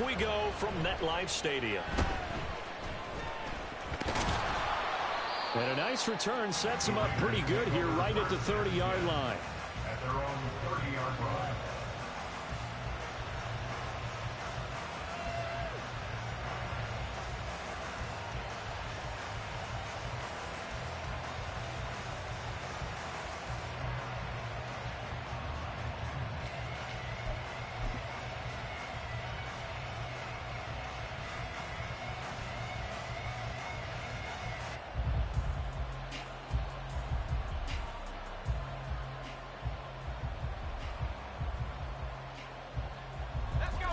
Off we go from MetLife Stadium. And a nice return sets them up pretty good here right at the 30-yard line. At their own 30-yard line.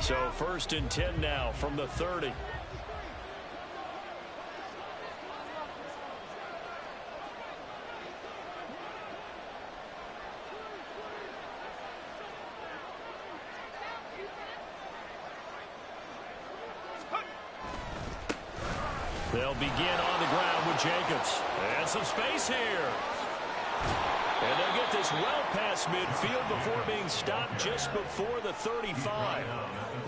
So 1st and 10 now from the 30. They'll begin on the ground with Jacobs. And some space here. And they'll get this well past midfield before being stopped just before the 35.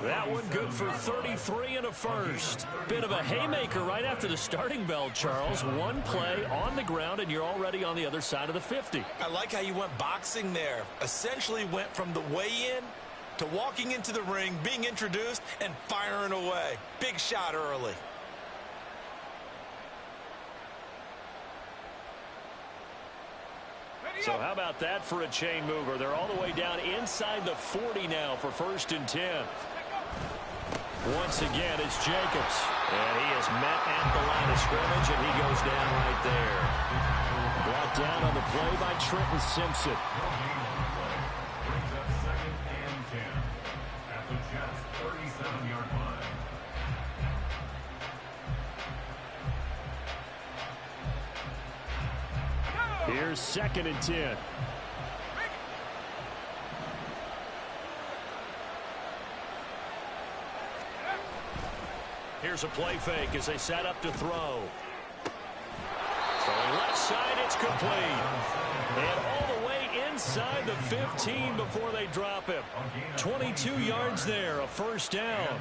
That one good for 33 and a first. Bit of a haymaker right after the starting bell, Charles. One play on the ground, and you're already on the other side of the 50. I like how you went boxing there. Essentially went from the weigh-in to walking into the ring, being introduced, and firing away. Big shot early. So how about that for a chain mover? They're all the way down inside the 40 now for 1st and 10. Once again, it's Jacobs. And he is met at the line of scrimmage, and he goes down right there. Brought down on the play by Trenton Simpson. Brings up 2nd and 10 at the Jets' 37-yard line. Here's 2nd and 10. Here's a play fake as they set up to throw. Throwing left side, it's complete. And all the way inside the 15 before they drop him. 22 yards there, a 1st down.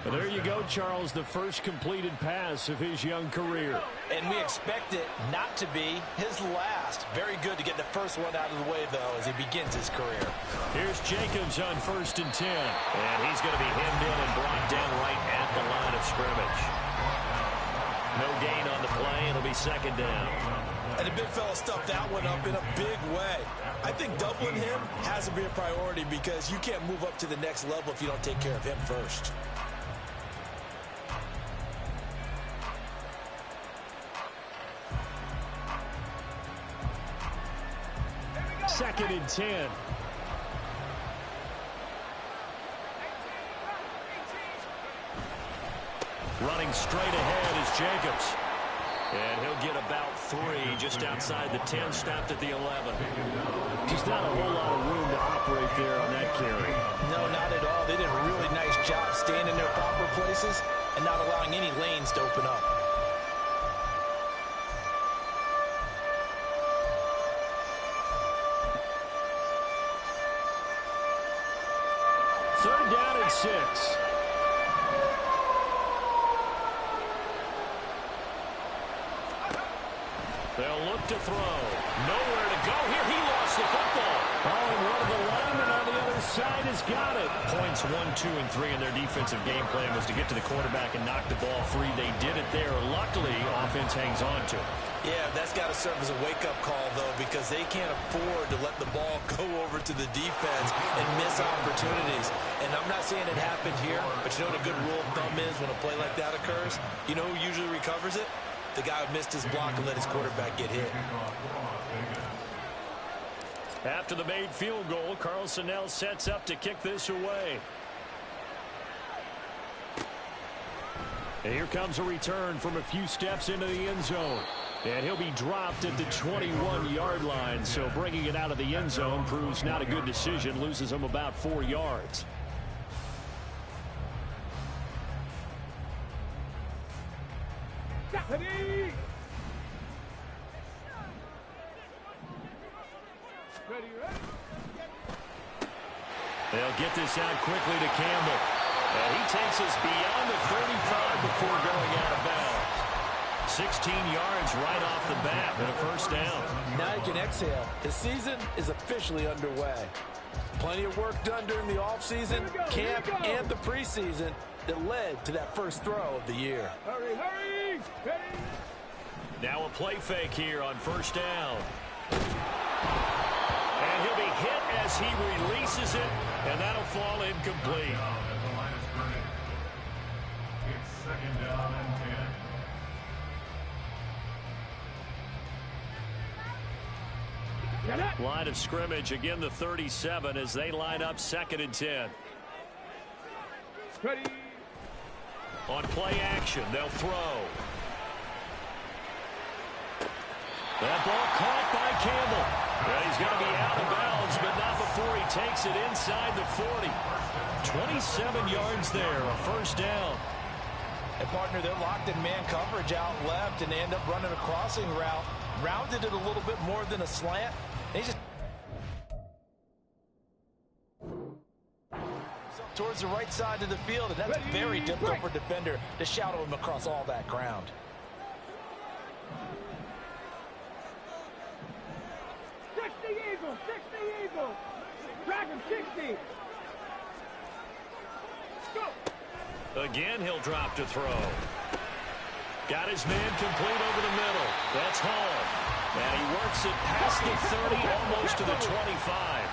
But there you go, Charles, the first completed pass of his young career. And we expect it not to be his last. Very good to get the first one out of the way, though, as he begins his career. Here's Jacobs on 1st and 10. And he's going to be hemmed in and brought down right at the line of scrimmage. No gain on the play. It'll be 2nd down. And the big fella stuffed that one up in a big way. I think doubling him has to be a priority because you can't move up to the next level if you don't take care of him first. Second and 10. Running straight ahead is Jacobs. And he'll get about 3 just outside the 10, stopped at the 11. Just not a whole lot of room to operate there on that carry. No, not at all. They did a really nice job staying in their proper places and not allowing any lanes to open up. Third down and 6. They'll look to throw. Nowhere to go here. He lost the football. Oh, and one of the linemen on the other side has got it. Points 1, 2, and 3 in their defensive game plan was to get to the quarterback and knock the ball free. They did it there. Luckily, offense hangs on to it. Yeah, that's got to serve as a wake-up call, though, because they can't afford to let the ball go over to the defense and miss opportunities. And I'm not saying it happened here, but you know what a good rule of thumb is when a play like that occurs? You know who usually recovers it? The guy who missed his block and let his quarterback get hit. After the made field goal, Carlson now sets up to kick this away. And here comes a return from a few steps into the end zone. And he'll be dropped at the 21-yard line. So bringing it out of the end zone proves not a good decision. Loses him about 4 yards. They'll get this out quickly to Campbell. And he takes us beyond the 35 before going out of bounds. 16 yards right off the bat and a first down. Now you can exhale. The season is officially underway. Plenty of work done during the offseason, camp, and the preseason that led to that first throw of the year. Hurry, hurry! Ready? Now a play fake here on first down. And he'll be hit as he releases it, and that'll fall incomplete. It's second down and 10. Line of scrimmage, again the 37 as they line up second and 10. Ready? On play action, they'll throw. That ball caught by Campbell. And he's going to be out of bounds, but not before he takes it inside the 40. 27 yards there, a first down. And partner, they're locked in man coverage out left, and they end up running a crossing route. Rounded it a little bit more than a slant. They just towards the right side of the field, and that's very difficult for a defender to shadow him across all that ground. Eagle, 60 Eagle. Dragon 60. Go. Again, he'll drop to throw. Got his man complete over the middle. That's Hall. And he works it past the 30, almost to the 25.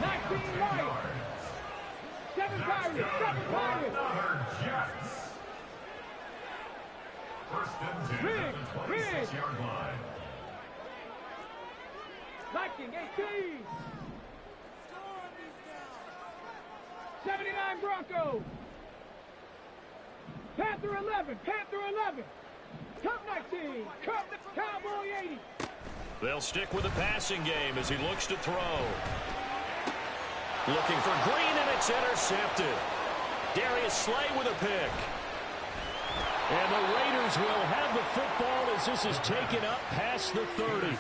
19 right. 7 Pirates, 7 Pirates. Another Jets. First and 10 at the 26-yard line. Viking 18. 79 Broncos. Panther 11, Panther 11. Cup 19, Cup Cowboy 80. They'll stick with the passing game as he looks to throw. Looking for Green, and it's intercepted. Darius Slay with a pick. And the Raiders will have the football as this is taken up past the 30.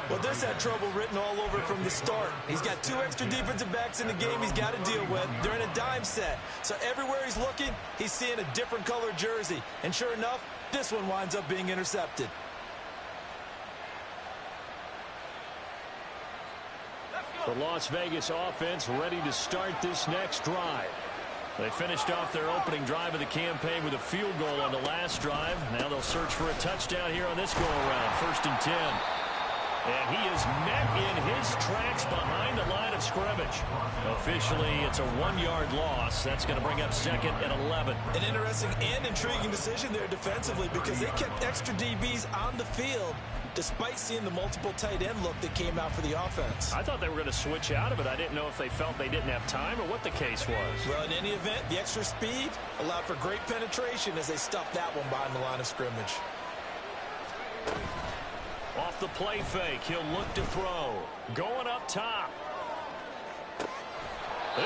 Well, this had trouble written all over it from the start. He's got 2 extra defensive backs in the game he's got to deal with. They're in a dime set. So everywhere he's looking, he's seeing a different color jersey. And sure enough, this one winds up being intercepted. The Las Vegas offense ready to start this next drive. They finished off their opening drive of the campaign with a field goal on the last drive. Now they'll search for a touchdown here on this go-around. First and 10. And he is met in his tracks behind the line of scrimmage. Officially, it's a 1-yard loss. That's going to bring up second and 11. An interesting and intriguing decision there defensively because they kept extra DBs on the field despite seeing the multiple tight end look that came out for the offense. I thought they were going to switch out of it. I didn't know if they felt they didn't have time or what the case was. Well, in any event, the extra speed allowed for great penetration as they stuffed that one behind the line of scrimmage. Off the play fake, he'll look to throw. Going up top.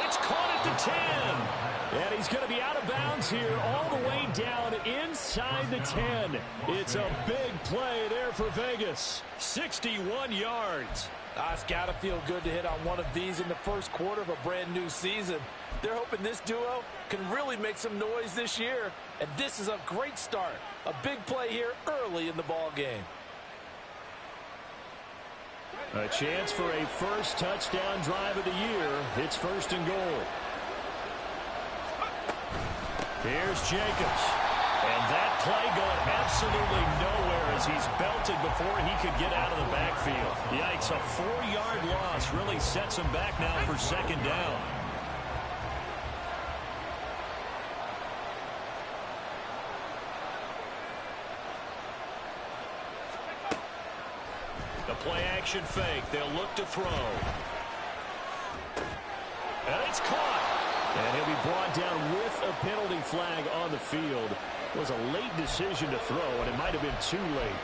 It's caught at the 10. And he's going to be out of bounds here all the way down inside the 10. It's a big play there for Vegas. 61 yards. It's got to feel good to hit on one of these in the first quarter of a brand new season. They're hoping this duo can really make some noise this year. And this is a great start. A big play here early in the ball game. A chance for a first touchdown drive of the year. It's first and goal. Here's Jacobs. And that play going absolutely nowhere as he's belted before he could get out of the backfield. Yikes, a 4-yard loss really sets him back now for second down. The play-action fake. They'll look to throw. And it's caught. And he'll be brought down with a penalty flag on the field. It was a late decision to throw, and it might have been too late.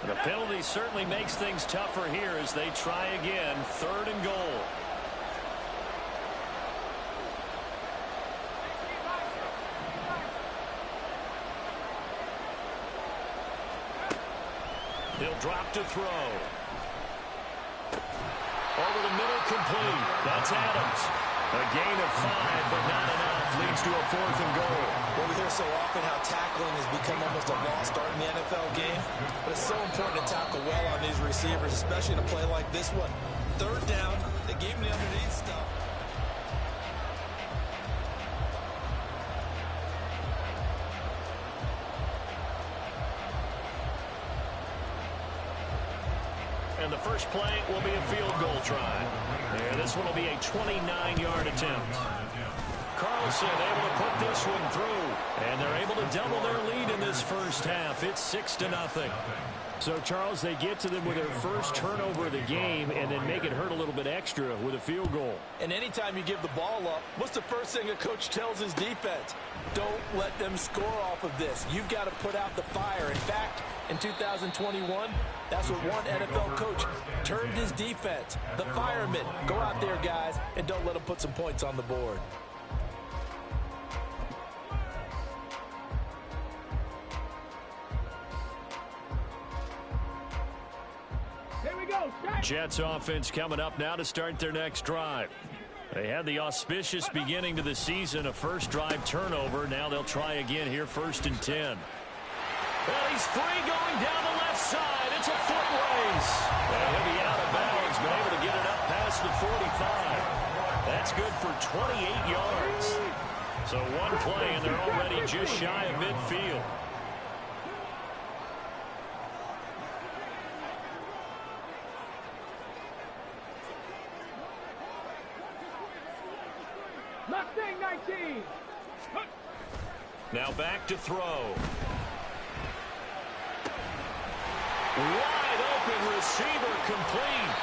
The penalty certainly makes things tougher here as they try again. 3rd and goal. He'll drop to throw. Over the middle, complete. That's Adams. A gain of 5, but not enough. Leads to a 4th and goal. Well, we hear so often how tackling has become almost a lost art in the NFL game. But it's so important to tackle well on these receivers, especially in a play like this one. 3rd down, they gave him the underneath stuff. And the first play will be a field goal try. And this one will be a 29-yard attempt. Carlson able to put this one through. And they're able to double their lead in this first half. It's 6-0. So, Charles, they get to them with their first turnover of the game and then make it hurt a little bit extra with a field goal. And anytime you give the ball up, what's the first thing a coach tells his defense? Don't let them score off of this. You've got to put out the fire. In fact, in 2021, that's what one NFL coach turned his defense. The firemen. Go out there, guys, and don't let them put some points on the board. Jets offense coming up now to start their next drive. They had the auspicious beginning to the season, a first drive turnover. Now they'll try again here, 1st and 10. Well, he's free going down the left side. It's a foot race. And he'll be out of bounds, but able to get it up past the 45. That's good for 28 yards. So one play, and they're already just shy of midfield. Mustang 19. Now back to throw. Wide open receiver, complete.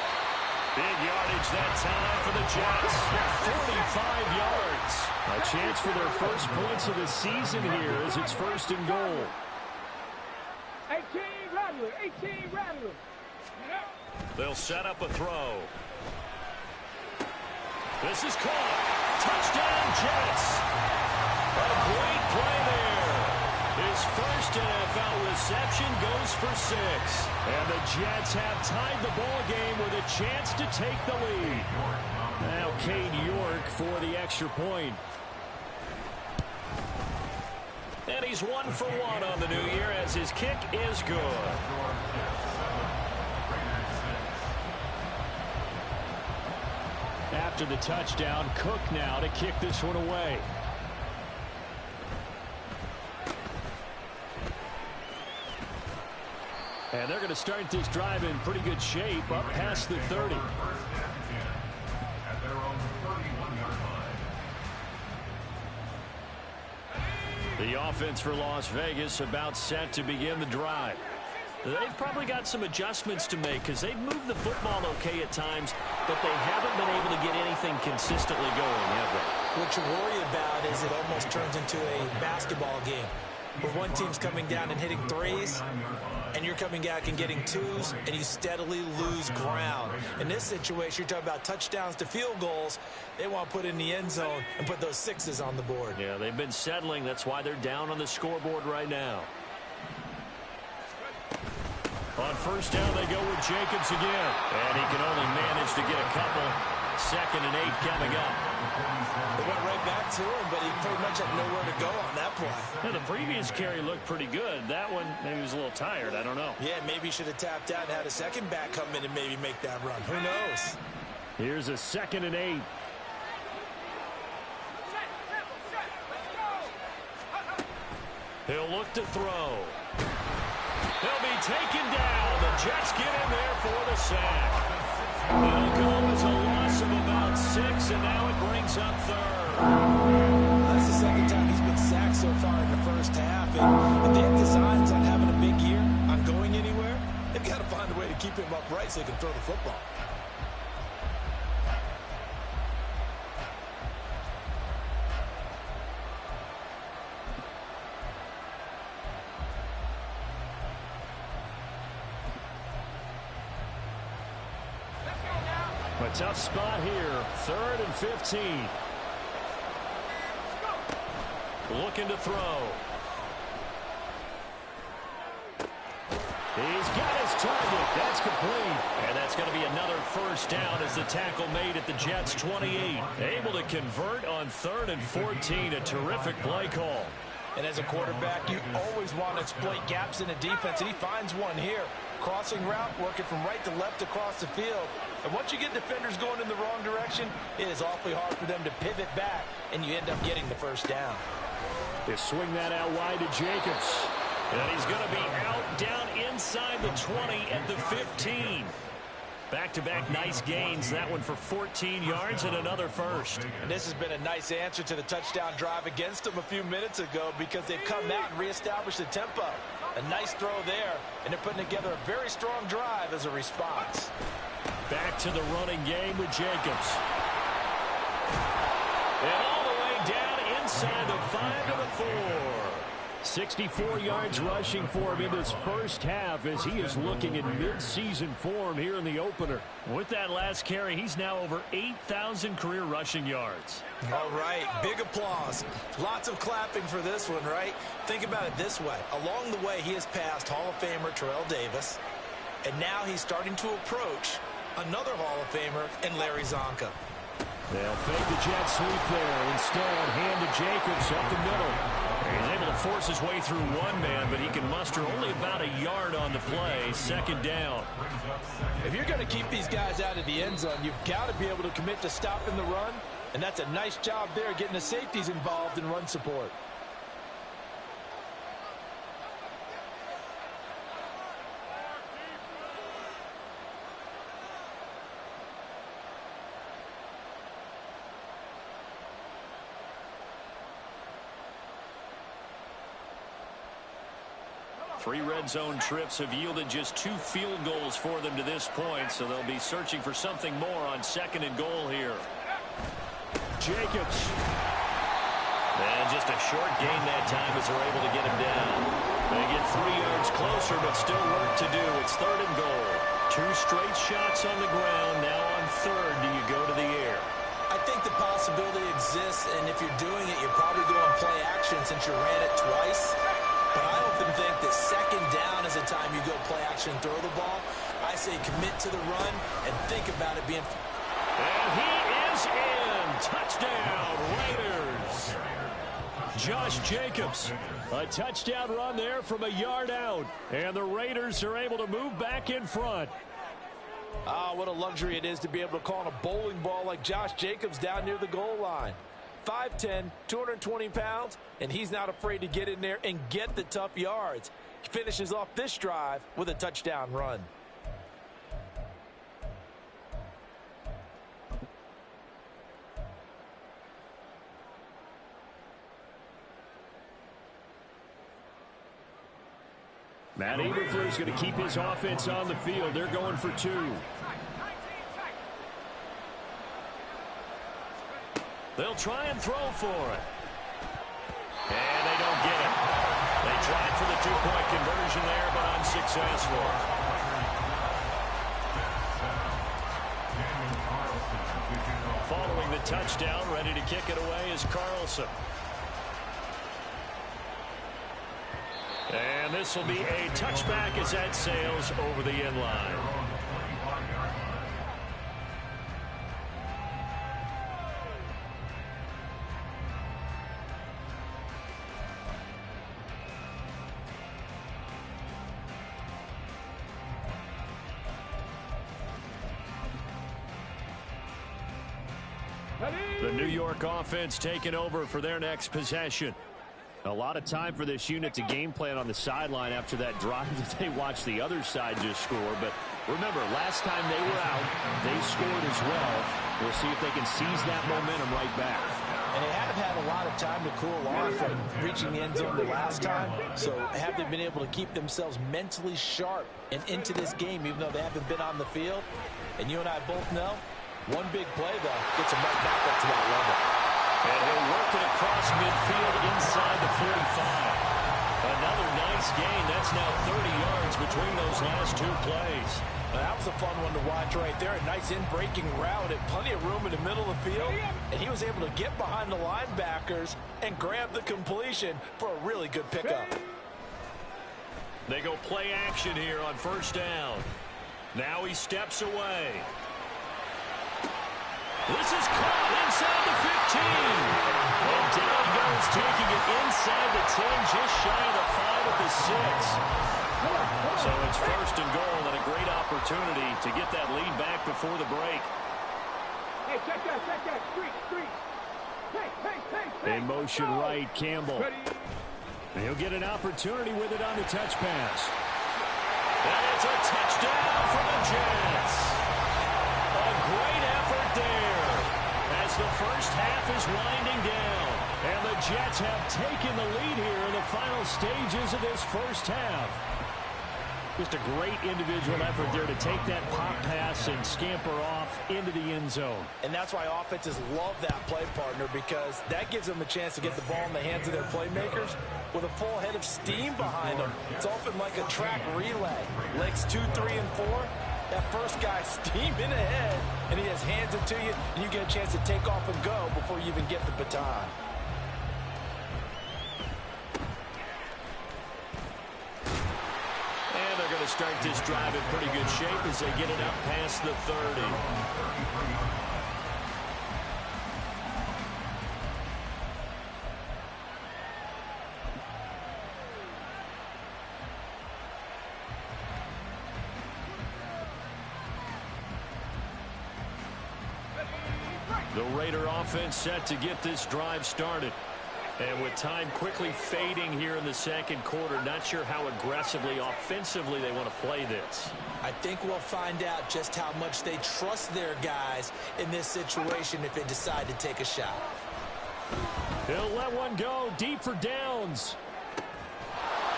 Big yardage that time for the Jets. 45 yards. A chance for their first points of the season here as it's 1st and goal. 18 Rattler. 18 Rattler. They'll set up a throw. This is caught. Touchdown, Jets. A great play there. His first NFL reception goes for 6. And the Jets have tied the ball game with a chance to take the lead. Now Cade York for the extra point. And he's 1 for 1 on the new year as his kick is good. After the touchdown, Cook now to kick this one away. And they're going to start this drive in pretty good shape up past the 30. The offense for Las Vegas about set to begin the drive. They've probably got some adjustments to make because they've moved the football okay at times, but they haven't been able to get anything consistently going, have they? What you worry about is it almost turns into a basketball game where one team's coming down and hitting threes, and you're coming back and getting twos, and you steadily lose ground. In this situation, you're talking about touchdowns to field goals. They want to put in the end zone and put those 6s on the board. Yeah, they've been settling. That's why they're down on the scoreboard right now. On first down, they go with Jacobs again. And he can only manage to get a couple. 2nd and 8 coming up. They went right back to him, but he pretty much had nowhere to go on that play. Yeah, the previous carry looked pretty good. That one, maybe he was a little tired. I don't know. Yeah, maybe he should have tapped out and had a second back come in and maybe make that run. Who knows? Here's a 2nd and 8. He'll look to throw. He'll be taken down. The Jets get in there for the sack. It'll go as a loss of about 6, and now it brings up 3rd. That's the 2nd time he's been sacked so far in the first half. And if they have designs on having a big year, on going anywhere, they've got to find a way to keep him upright so he can throw the football. A tough spot here. 3rd and 15. Looking to throw. He's got his target. That's complete. And that's going to be another first down as the tackle made at the Jets' 28. Able to convert on 3rd and 14. A terrific play call. And as a quarterback, you always want to exploit gaps in the defense, and he finds one here. Crossing route, working from right to left across the field. And once you get defenders going in the wrong direction, it is awfully hard for them to pivot back, and you end up getting the first down. They swing that out wide to Jacobs. And he's going to be out down inside the 20 at the 15. Back-to-back nice gains. That one for 14 yards and another first. And this has been a nice answer to the touchdown drive against them a few minutes ago because they've come out and reestablished the tempo. A nice throw there, and they're putting together a very strong drive as a response. Back to the running game with Jacobs. And all the way down inside the 5 to the 4. 64 yards rushing for him in this first half as he is looking in mid-season form here in the opener. With that last carry, he's now over 8,000 career rushing yards. All right, big applause. Lots of clapping for this one, right? Think about it this way. Along the way, he has passed Hall of Famer Terrell Davis, and now he's starting to approach another Hall of Famer in Larry Zonka. They'll fake the jet sweep there. Instead, hand to Jacobs up the middle. He's able to force his way through one man, but he can muster only about a yard on the play. 2nd down. If you're going to keep these guys out of the end zone, you've got to be able to commit to stopping the run, and that's a nice job there getting the safeties involved in run support. Three red zone trips have yielded just 2 field goals for them to this point, so they'll be searching for something more on 2nd and goal here. Jacobs. And just a short gain that time as they're able to get him down. They get 3 yards closer, but still work to do. It's 3rd and goal. 2 straight shots on the ground. Now on 3rd, do you go to the air? I think the possibility exists, and if you're doing it, you're probably going play action since you ran it twice. But I often think that 2nd down is the time you go play action, throw the ball. I say commit to the run and think about it being. And he is in. Touchdown, Raiders. Josh Jacobs. A touchdown run there from a yard out. And the Raiders are able to move back in front. Ah, what a luxury it is to be able to call on a bowling ball like Josh Jacobs down near the goal line. 5'10", 220 pounds, and he's not afraid to get in there and get the tough yards. He finishes off this drive with a touchdown run. Matt Eberflus going to keep his offense on the field. They're going for 2. They'll try and throw for it. And they don't get it. They tried for the 2-point conversion there, but unsuccessful. Following the touchdown, ready to kick it away is Carlson. And this will be a touchback as that sails over the end line. The New York offense taking over for their next possession. A lot of time for this unit to game plan on the sideline after that drive that they watched the other side just score. But remember, last time they were out, they scored as well. We'll see if they can seize that momentum right back. And they have had a lot of time to cool off from reaching the end zone the last time. So have they been able to keep themselves mentally sharp and into this game, even though they haven't been on the field? And you and I both know, one big play, though, gets them right back up to that level. And he'll work it across midfield inside the 45. Another nice nice gain. That's now 30 yards between those last two plays. That was a fun one to watch right there. A nice in-breaking route and plenty of room in the middle of the field. And he was able to get behind the linebackers and grab the completion for a really good pickup. They go play action here on first down. Now he steps away. This is caught inside the 15. And down goes, taking it inside the 10, just shy of the 5 at the 6. So it's first and goal and a great opportunity to get that lead back before the break. Hey, check that. Street. Hey. In motion right, Campbell. And he'll get an opportunity with it on the touch pass. And it's a touchdown for the Jets. A great effort there as the first half is winding down. And the Jets have taken the lead here in the final stages of this first half. Just a great individual effort there to take that pop pass and scamper off into the end zone. And that's why offenses love that play, partner, because that gives them a chance to get the ball in the hands of their playmakers with a full head of steam behind them. It's often like a track relay. Legs 2, 3, and 4. That first guy steaming ahead, and he just hands it to you, and you get a chance to take off and go before you even get the baton. Going to start this drive in pretty good shape as they get it up past the 30. The Raider offense set to get this drive started. And with time quickly fading here in the second quarter, not sure how aggressively, offensively they want to play this. I think we'll find out just how much they trust their guys in this situation if they decide to take a shot. He'll let one go deep for downs.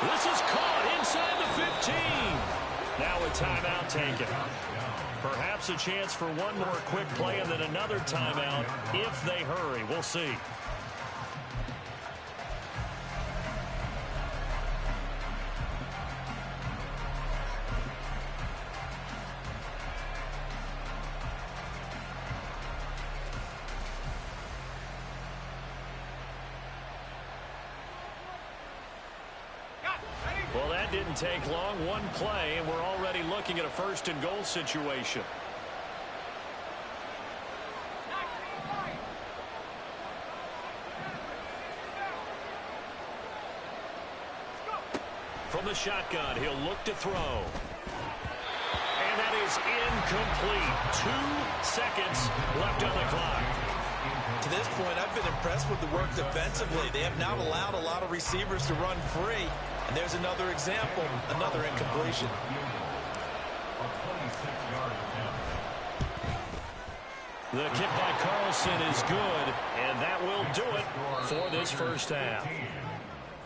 This is caught inside the 15. Now a timeout taken. Perhaps a chance for one more quick play and then another timeout if they hurry. We'll see. Well, that didn't take long. One play, and we're already looking at a first and goal situation. From the shotgun, he'll look to throw. And that is incomplete. 2 seconds left on the clock. To this point, I've been impressed with the work defensively. They have not allowed a lot of receivers to run free. And there's another example, another incompletion. The kick by Carlson is good, and that will do it for this first half.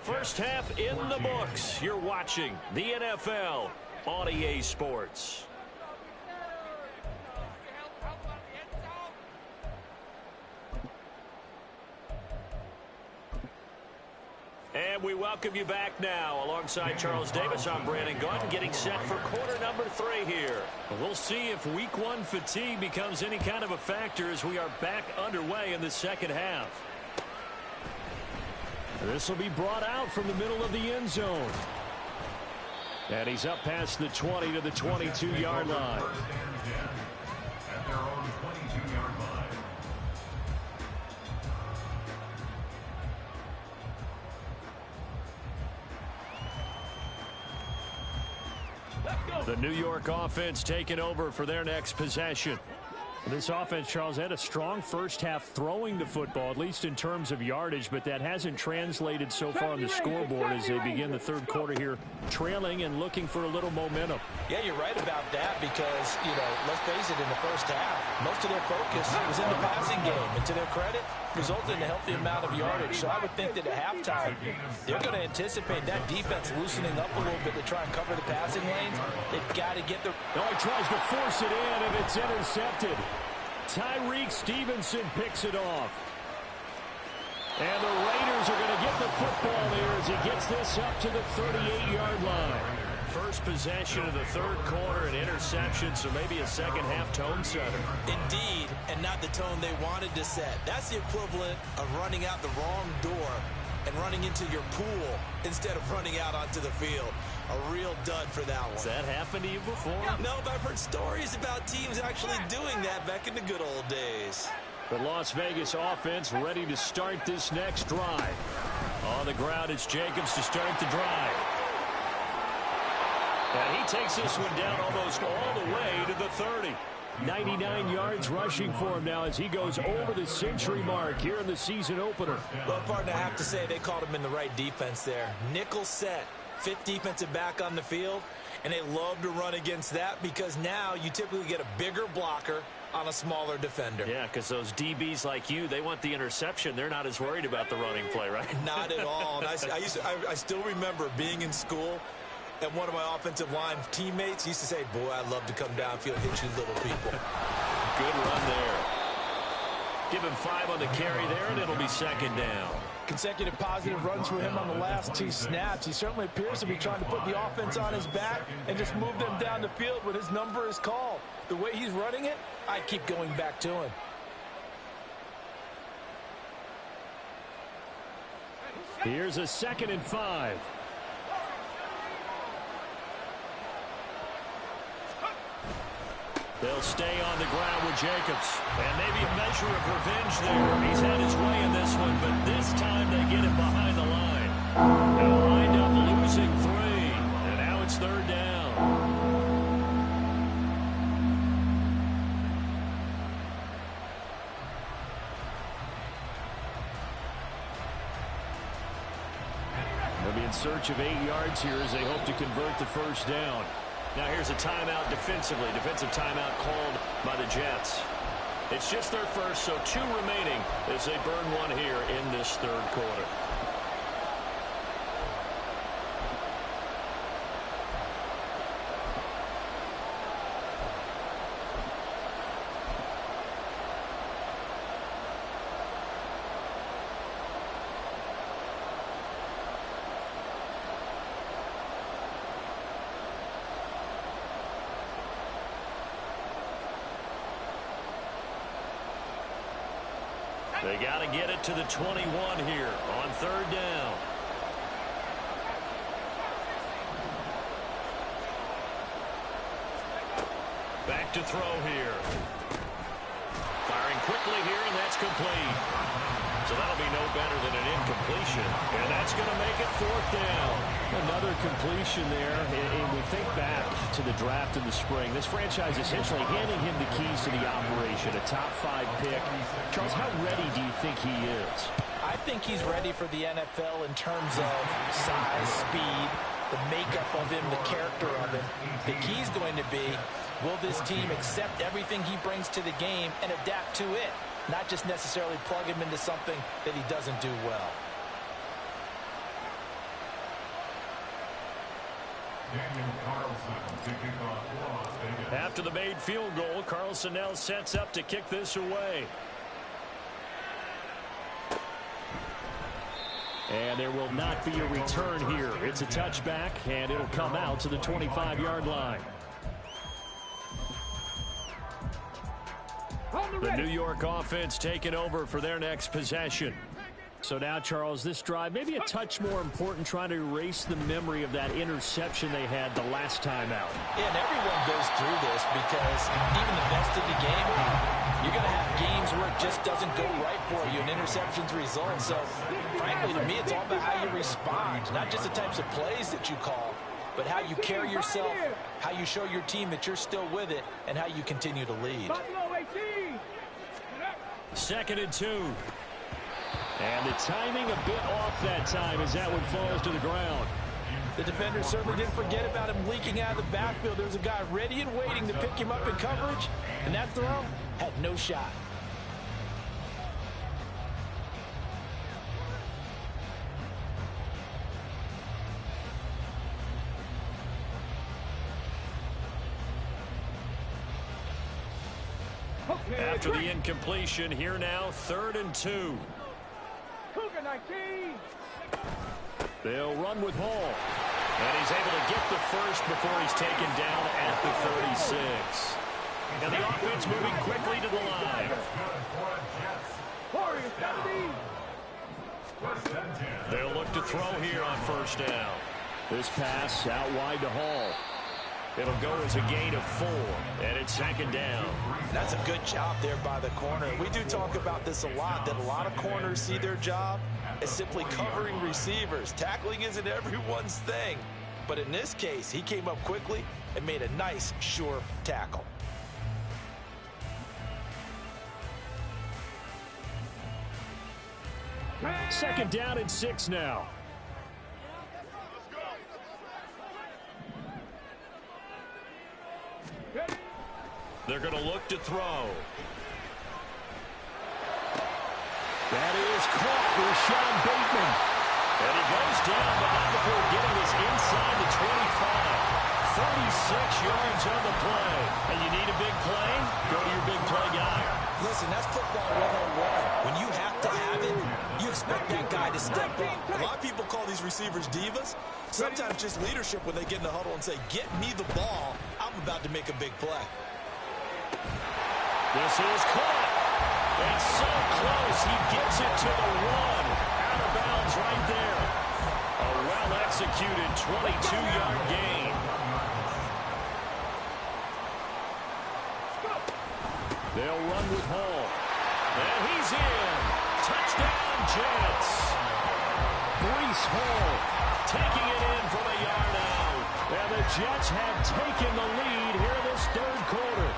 First half in the books. You're watching the NFL on EA Sports. And we welcome you back now. Alongside Charles Davis, I'm Brandon Gaudin, getting set for quarter number 3 here. We'll see if week 1 fatigue becomes any kind of a factor as we are back underway in the second half. This will be brought out from the middle of the end zone. And he's up past the 20 to the 22-yard line. At their own 22-yard line. The New York offense taking over for their next possession. This offense, Charles, had a strong first half throwing the football, at least in terms of yardage, but that hasn't translated so far on the scoreboard as they begin the third quarter here, trailing and looking for a little momentum. Yeah, you're right about that because, let's face it, in the first half, most of their focus was in the passing game. And to their credit, resulted in a healthy amount of yardage. So I would think that at halftime, they're going to anticipate that defense loosening up a little bit to try and cover the passing lanes. They've got to get the... Oh, he tries to force it in, and it's intercepted. Tyreek Stevenson picks it off. And the Raiders are going to get the football there as he gets this up to the 38-yard line. First possession of the third quarter, an interception, so maybe a second-half tone setter. Indeed, and not the tone they wanted to set. That's the equivalent of running out the wrong door and running into your pool instead of running out onto the field. A real dud for that one. Has that happened to you before? No, but I've heard stories about teams actually doing that back in the good old days. The Las Vegas offense ready to start this next drive. On the ground, it's Jacobs to start the drive. And he takes this one down almost all the way to the 30. 99 yards rushing for him now as he goes over the century mark here in the season opener. Well, partner, I have to say they called him in the right defense there. Nickel set, fifth defensive back on the field, and they love to run against that because now you typically get a bigger blocker on a smaller defender. Yeah, because those DBs like you, they want the interception. They're not as worried about the running play, right? Not at all. And I still remember being in school, and one of my offensive line teammates used to say, boy, I'd love to come downfield and hit you little people. Good run there. Give him 5 on the carry there, and it'll be second down. Consecutive positive runs for him on the last 2 snaps. He certainly appears to be trying to put the offense on his back and just move them down the field when his number is called. The way he's running it, I keep going back to him. Here's a 2nd and 5. They'll stay on the ground with Jacobs. And maybe a measure of revenge there. He's had his way in this one, but this time they get him behind the line. They'll wind up losing 3. And now it's 3rd down. They'll be in search of 8 yards here as they hope to convert the first down. Now here's a timeout defensively. Defensive timeout called by the Jets. It's just their first, so 2 remaining as they burn 1 here in this third quarter. They got to get it to the 21 here on 3rd down. Back to throw here. Firing quickly here, and that's complete. So that'll be no better than an incompletion. And that's going to make it 4th down. Another completion there. And we think back to the draft in the spring. This franchise essentially handing him the keys to the operation, a top 5 pick. Charles, how ready do you think he is? I think he's ready for the NFL in terms of size, speed, the makeup of him, the character of him. The key's going to be, will this team accept everything he brings to the game and adapt to it? Not just necessarily plug him into something that he doesn't do well. After the made field goal, Carlson now sets up to kick this away. And there will not be a return here. It's a touchback, and it'll come out to the 25-yard line. The New York offense taking over for their next possession. So now, Charles, this drive maybe a touch more important, trying to erase the memory of that interception they had the last time out. Yeah, and everyone goes through this because even the best of the game, you're going to have games where it just doesn't go right for you, and interceptions result. So, frankly, to me, it's all about how you respond, not just the types of plays that you call, but how you carry yourself, how you show your team that you're still with it, and how you continue to lead. 2nd and 2. And the timing a bit off that time as that one falls to the ground. The defender certainly didn't forget about him leaking out of the backfield. There was a guy ready and waiting to pick him up in coverage, and that throw had no shot. After the incompletion, here now, 3rd and 2. They'll run with Hall. And he's able to get the first before he's taken down at the 36. And the offense moving quickly to the line. They'll look to throw here on first down. This pass out wide to Hall. It'll go as a gain of 4, and it's second down. That's a good job there by the corner. We do talk about this a lot, that a lot of corners see their job as simply covering receivers. Tackling isn't everyone's thing. But in this case, he came up quickly and made a nice, sure tackle. Second down and 6 now. They're going to look to throw. That is caught with Sean Bateman. And he goes down, but not before getting us inside the 25. 36 yards on the play. And you need a big play? Go to your big play guy. Listen, that's football 101. When you have to have it, you expect that guy to step up. A lot of people call these receivers divas. Sometimes just leadership when they get in the huddle and say, get me the ball. I'm about to make a big play. This is caught. And so close, he gets it to the 1. Out of bounds right there. A well-executed 22-yard gain. They'll run with Hall. And he's in. Touchdown, Jets. Breece Hall taking it in from a yard out. And the Jets have taken the lead here this third quarter.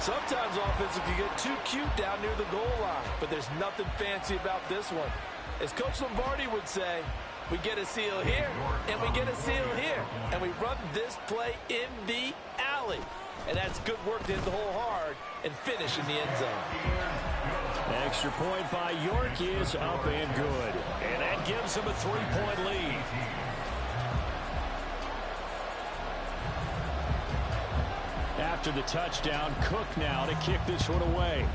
Sometimes offense can get too cute down near the goal line, but there's nothing fancy about this one. As Coach Lombardi would say, we get a seal here, and we get a seal here, and we run this play in the alley. And that's good work to hit the hole hard and finish in the end zone. Extra point by York is up and good. And that gives them a 3-point lead. After the touchdown, Cook now to kick this one away.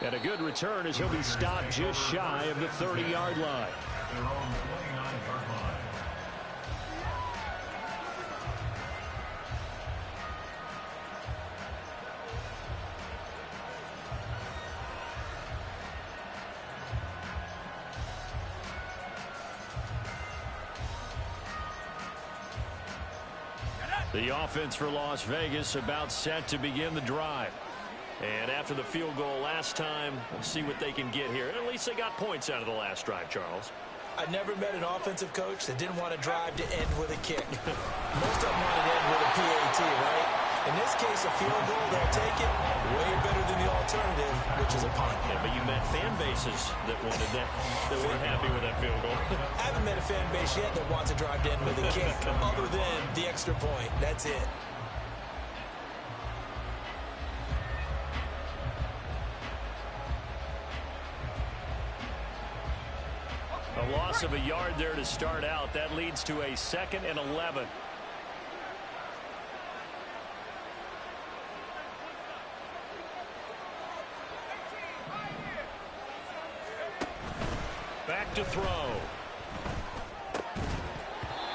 And a good return as he'll be stopped just shy of the 30-yard line. Their own 29-yard line. The offense for Las Vegas about set to begin the drive. And after the field goal last time, we'll see what they can get here. At least they got points out of the last drive, Charles. I never met an offensive coach that didn't want to drive to end with a kick. Most of them want to end with a PAT, right? In this case, a field goal, they'll take it. Way better than the alternative, which is a punt. Yeah, but you met fan bases that wanted that weren't happy with that field goal. I haven't met a fan base yet that wants to drive to end with a kick, other than the extra point. That's it. A loss of a yard there to start out. That leads to a 2nd and 11. Back to throw.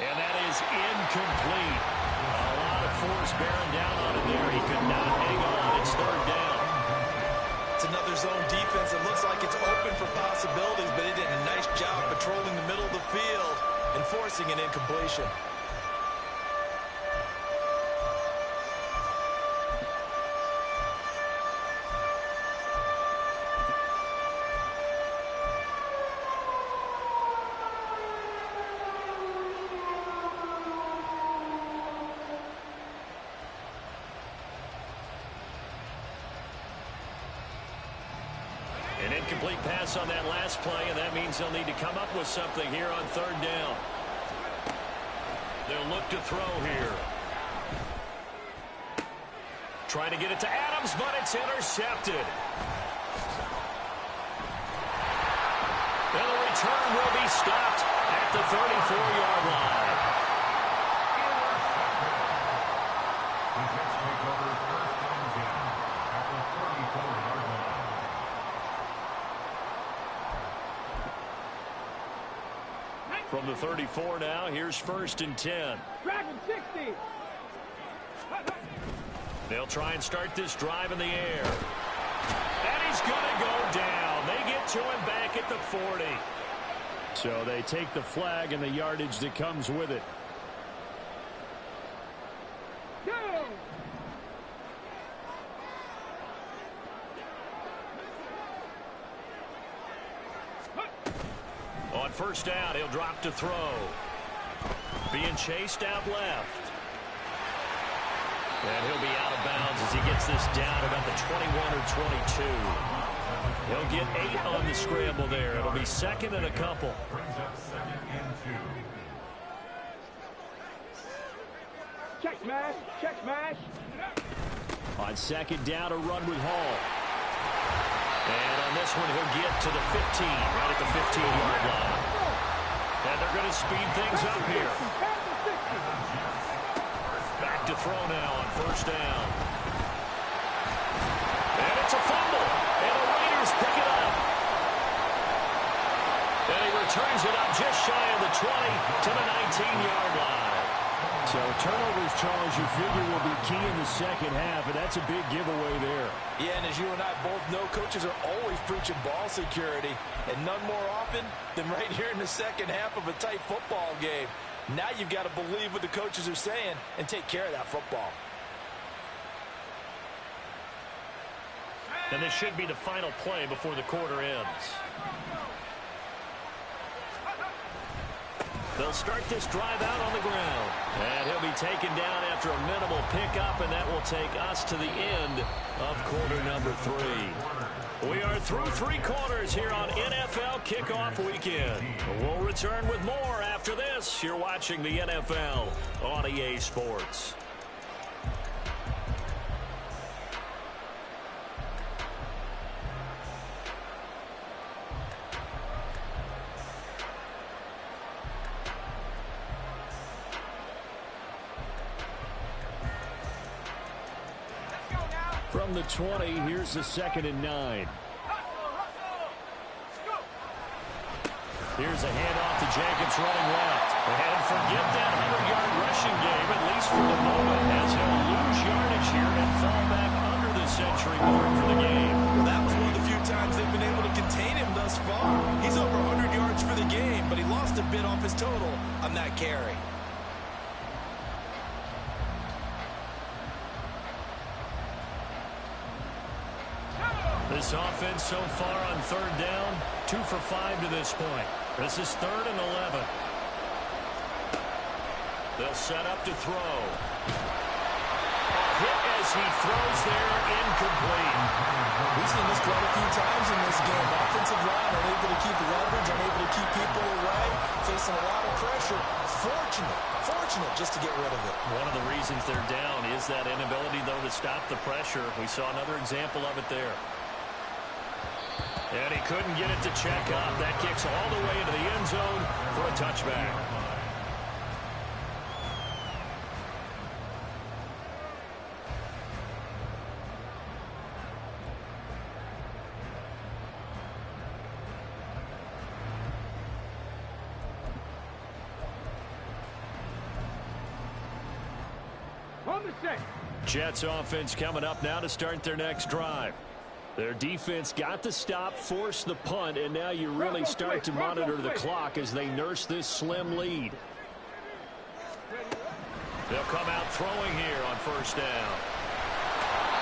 And that is incomplete. A lot of force bearing down on it there. He could not hang on. It's 3rd down. It's another zone defense. It looks like it's open for possibilities, but it did a nice job patrolling the middle of the field and forcing an incompletion. An incomplete pass on that last play, and that means they'll need to come up with something here on 3rd down. They'll look to throw here. Trying to get it to Adams, but it's intercepted. And the return will be stopped at the 34-yard line. The Jets take over 1st From the 34 now, here's 1st and 10. Dragon 60. They'll try and start this drive in the air. And he's going to go down. They get to him back at the 40. So they take the flag and the yardage that comes with it. Go. On 1st down, he'll drop to throw. Being chased out left. And he'll be out of bounds as he gets this down about the 21 or 22. He'll get 8 on the scramble there. It'll be 2nd and a couple. Check smash. Check smash. On 2nd down, a run with Hall. And on this one, he'll get to the 15, right at the 15-yard line. And they're going to speed things up here. Back to throw now on 1st down. And it's a fumble. And the Raiders pick it up. And he returns it up just shy of the 20 to the 19-yard line. So turnovers, Charles, you figure will be key in the 2nd half, and that's a big giveaway there. Yeah, and as you and I both know, coaches are always preaching ball security, and none more often than right here in the 2nd half of a tight football game. Now you've got to believe what the coaches are saying and take care of that football. And this should be the final play before the quarter ends. They'll start this drive out on the ground. And he'll be taken down after a minimal pickup, and that will take us to the end of quarter number 3. We are through 3 quarters here on NFL Kickoff Weekend. We'll return with more after this. You're watching the NFL on EA Sports. From the 20, here's the 2nd and 9. Here's a handoff to Jacobs running left. And forget that 100-yard rushing game, at least for the moment, as he'll lose yardage here and fall back under the century mark for the game. Well, that was one of the few times they've been able to contain him thus far. He's over 100 yards for the game, but he lost a bit off his total on that carry. This offense so far on 3rd down, 2 for 5 to this point. This is 3rd and 11. They'll set up to throw. Hit as he throws there, incomplete. We've seen this quite a few times in this game. Offensive line unable to keep leverage, unable to keep people away, facing a lot of pressure. Fortunate just to get rid of it. One of the reasons they're down is that inability, though, to stop the pressure. We saw another example of it there. And he couldn't get it to check up. That kicks all the way into the end zone for a touchback. On the 6. Jets offense coming up now to start their next drive. Their defense got the stop, forced the punt, and now you really start to monitor the clock as they nurse this slim lead. They'll come out throwing here on 1st down.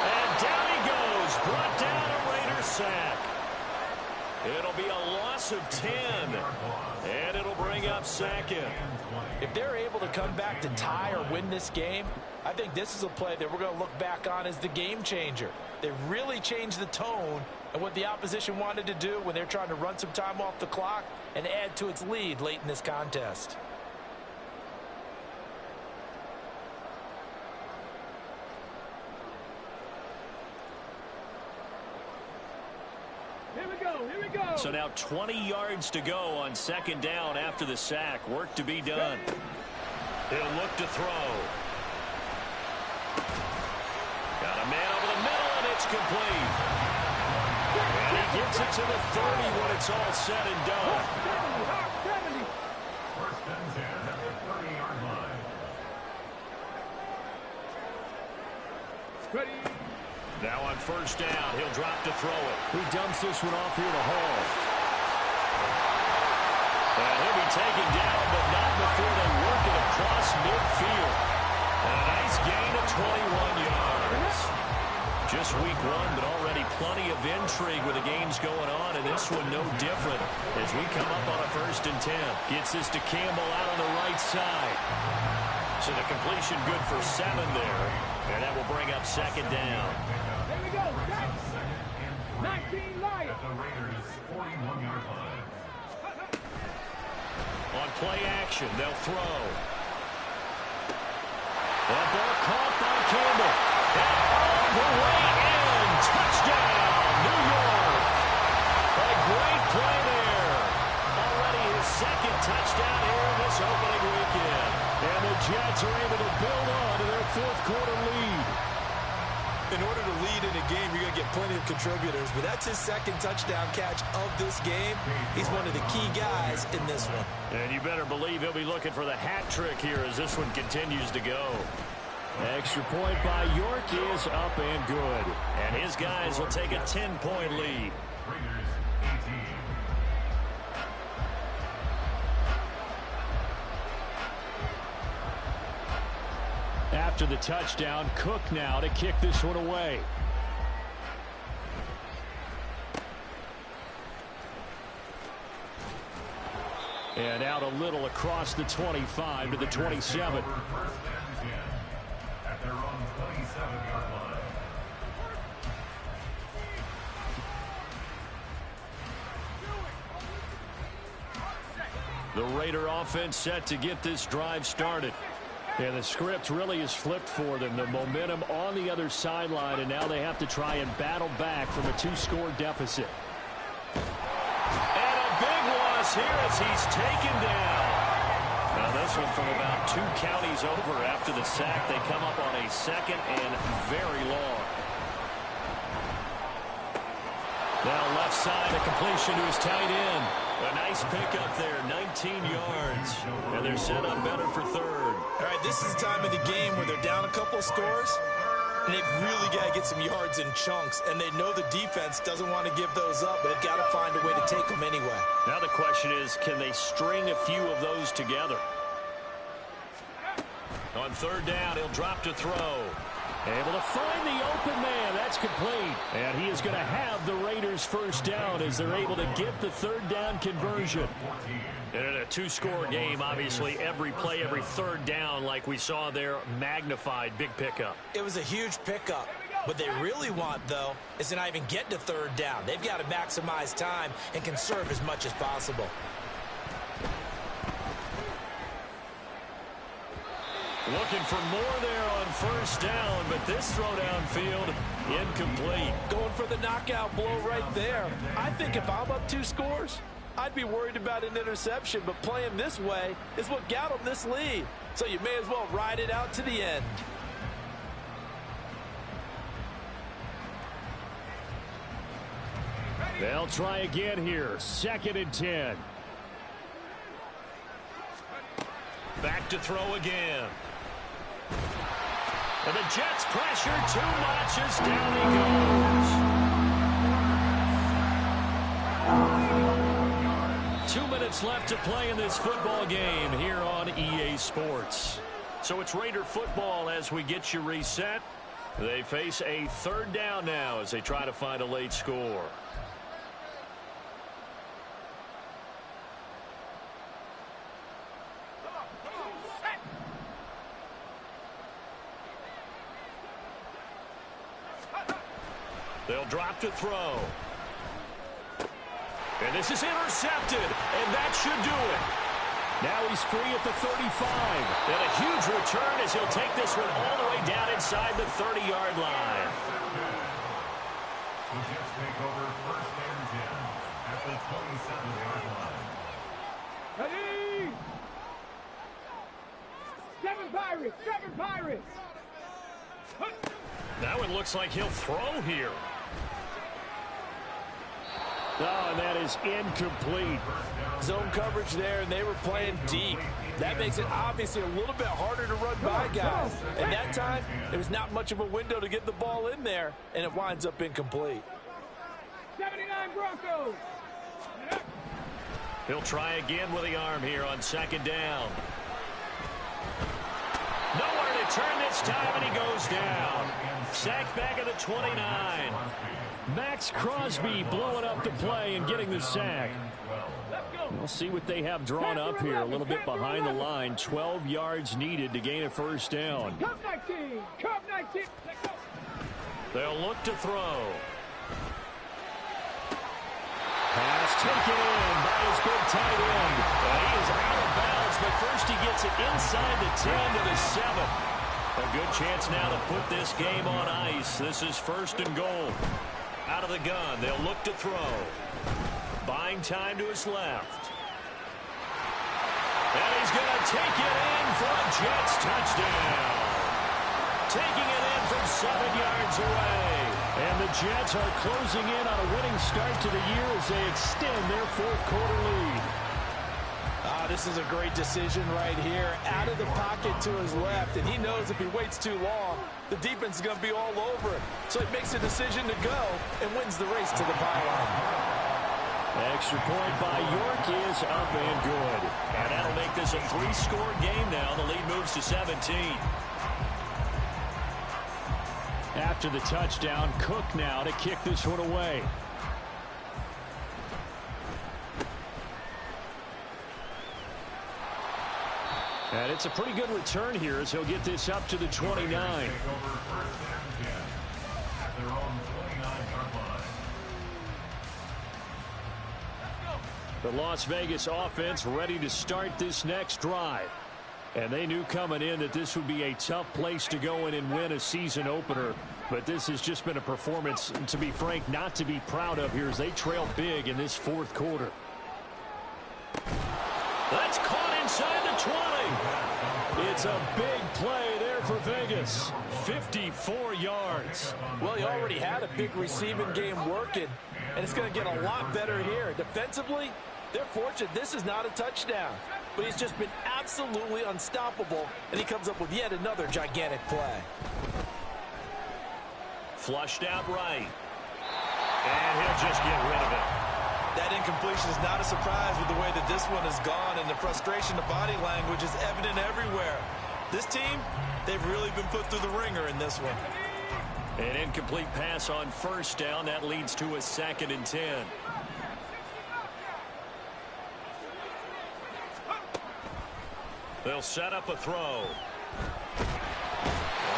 And down he goes, brought down a Raider sack. It'll be a loss of 10, and it'll bring up 2nd. If they're able to come back to tie or win this game, I think this is a play that we're going to look back on as the game changer. They really changed the tone and what the opposition wanted to do when they're trying to run some time off the clock and add to its lead late in this contest. Here we go. So now 20 yards to go on 2nd down after the sack. Work to be done. He'll look to throw. Got a man over the middle, and it's complete. And he gets it to the 30 when it's all said and done. Ready. Now on first down, he'll drop to throw it. He dumps this one off here to Hall. And he'll be taken down, but not before they work it across midfield. And a nice gain of 21 yards. Just week one, but already plenty of intrigue with the games going on, and this one no different as we come up on a 1st and 10. Gets this to Campbell out on the right side. So the completion good for 7 there, and that will bring up 2nd down. There we go. 19 Lions. At the Raiders' 41-yard line. On play action, they'll throw. The ball caught by Campbell. And all the way in. Touchdown, New York. A great play there. Already his 2nd touchdown here this opening weekend. And the Jets are able to build on to their 4th quarter lead. In order to lead in a game, you're going to get plenty of contributors, but that's his 2nd touchdown catch of this game. He's one of the key guys in this one. And you better believe he'll be looking for the hat trick here as this one continues to go. Extra point by York is up and good. And his guys will take a 10-point lead. Raiders 18. After the touchdown, Cook now to kick this one away. And out a little across the 25 to the 27. 1st and 10 at their own 27-yard line. The Raider offense set to get this drive started. And the script really is flipped for them. The momentum on the other sideline, and now they have to try and battle back from a 2-score deficit. And a big loss here as he's taken down. Now this one from about 2 counties over after the sack. They come up on a 2nd and very long. Now left side, a completion to his tight end. A nice pickup there, 19 yards. And they're set up better for 3rd. All right, this is the time of the game where they're down a couple of scores, and they've really got to get some yards in chunks, and they know the defense doesn't want to give those up, but they've got to find a way to take them anyway. Now the question is, can they string a few of those together? On 3rd down, he'll drop to throw. Able to find the open man. That's complete. And he is going to have the Raiders' 1st down as they're able to get the 3rd down conversion. And in a 2-score game, obviously, every play, every 3rd down, like we saw there, magnified. Big pickup. It was a huge pickup. What they really want, though, is to not even get to 3rd down. They've got to maximize time and conserve as much as possible. Looking for more there on 1st down, but this throw downfield, incomplete. Going for the knockout blow right there. I think if I'm up 2 scores, I'd be worried about an interception, but playing this way is what got them this lead. So you may as well ride it out to the end. They'll try again here. 2nd and 10. Back to throw again. And the Jets pressure too much as down he goes. 2 minutes left to play in this football game here on EA Sports. So it's Raider football as we get you reset. They face a 3rd down now as they try to find a late score. They'll drop to throw. And this is intercepted, and that should do it. Now he's free at the 35. And a huge return as he'll take this one all the way down inside the 30-yard line. The Jets take over 1st and 10 at the 27-yard line. Ready. 7 Pirates. 7 Pirates. Now it looks like he'll throw here. Oh, and that is incomplete. Zone coverage there, and they were playing deep. That makes it obviously a little bit harder to run by guys. And that time, there's not much of a window to get the ball in there, and it winds up incomplete. 79 Broncos. He'll try again with the arm here on second down. Nowhere to turn this time, and he goes down. Sacked back at the 29. Max Crosby blowing up the play and getting the sack. We'll see what they have drawn up here. A little bit behind the line. 12 yards needed to gain a first down. Cup 19. Cup 19. They'll look to throw. Pass taken in by his big tight end. He is out of bounds, but first he gets it inside the 10 to the 7. A good chance now to put this game on ice. This is first and goal. Out of the gun, they'll look to throw. Buying time to his left. And he's going to take it in for a Jets touchdown. Taking it in from 7 yards away. And the Jets are closing in on a winning start to the year as they extend their fourth quarter lead. This is a great decision right here. Out of the pocket to his left, and he knows if he waits too long, the defense is going to be all over it. So he makes a decision to go and wins the race to the byline. Extra point by York is up and good. And that'll make this a 3-score game now. The lead moves to 17. After the touchdown, Cook now to kick this one away. And it's a pretty good return here as he'll get this up to the 29. The Las Vegas offense ready to start this next drive. And they knew coming in that this would be a tough place to go in and win a season opener. But this has just been a performance, to be frank, not to be proud of here as they trail big in this fourth quarter. That's caught inside the 20. It's a big play there for Vegas. 54 yards. Well, he already had a big receiving game working, and it's going to get a lot better here. Defensively, they're fortunate this is not a touchdown, but he's just been absolutely unstoppable, and he comes up with yet another gigantic play. Flushed out right. And he'll just get rid of it. That incompletion is not a surprise with the way that this one has gone, and the frustration, the body language is evident everywhere. This team, they've really been put through the ringer in this one. An incomplete pass on first down. That leads to a 2nd and 10. They'll set up a throw.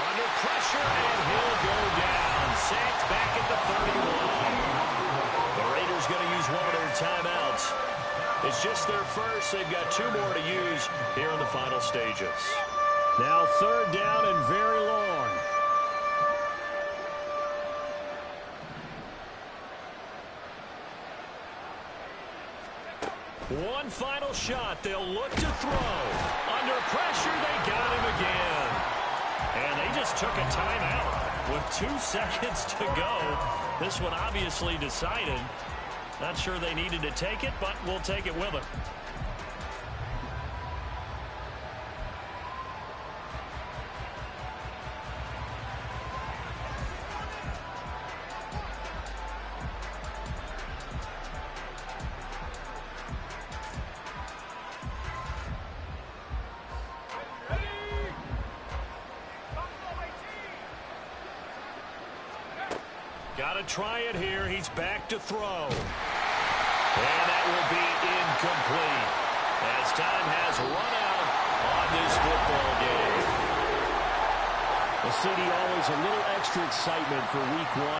Under pressure, and he'll go down. Sacked back at the 31. The Raiders going to use one of their timeouts. It's just their first. They've got 2 more to use here in the final stages. Now 3rd down and very long. One final shot. They'll look to throw. Under pressure, they got him again. And they just took a timeout with 2 seconds to go. This one obviously decided. Not sure they needed to take it, but we'll take it with them. Got to try it here. He's back to throw. And that will be incomplete as time has run out on this football game. The city always a little extra excitement for week 1.